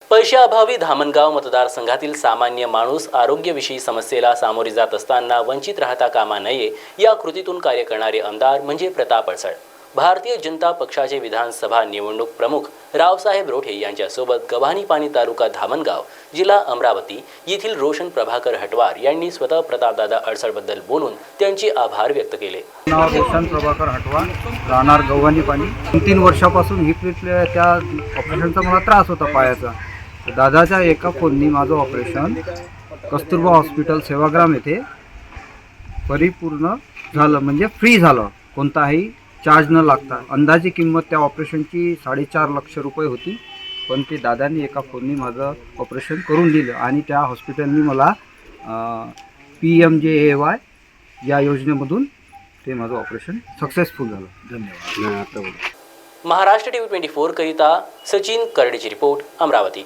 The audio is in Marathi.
पैशाअभावी धामणगाव मतदारसंघातील सामान्य माणूस आरोग्यविषयी समस्येला सामोरे जात असताना वंचित राहता कामा नये या कृतीतून कार्य करणारे आमदार म्हणजे प्रताप अडसळ। भारतीय जनता पक्षाचे विधानसभा निवडणूक प्रमुख रावसाहेब रोठे यांच्यासोबत गव्हाणी पाणी तालुका धामणगाव जिल्हा अमरावती येथील रोशन प्रभाकर हटवार यांनी स्वतः प्रतापदादा अडसळबद्दल बोलून त्यांचे आभार व्यक्त केले। नाव रोशन प्रभाकर हटवार, राहणार गव्हाणी पाणी। 3 वर्षापासून हिपलेल्या त्या ऑपरेशनचा मला त्रास होता पायाचा। दादाच्या एका फोननी माझं ऑपरेशन कस्तुरबा हॉस्पिटल सेवाग्राम येथे परिपूर्ण झालं, म्हणजे फ्री झालं, कोणताही चार्ज न लागता। अंदाजे किंमत त्या ऑपरेशनची 4.5 लाख रुपये होती, पण ते दादांनी एका फोननी माझं ऑपरेशन करून दिलं आणि त्या हॉस्पिटलनी मला PMJAY या योजनेमधून ते माझं ऑपरेशन सक्सेसफुल झालं। धन्यवाद। महाराष्ट्र TV 24 करिता सचिन करडेची रिपोर्ट, अमरावती।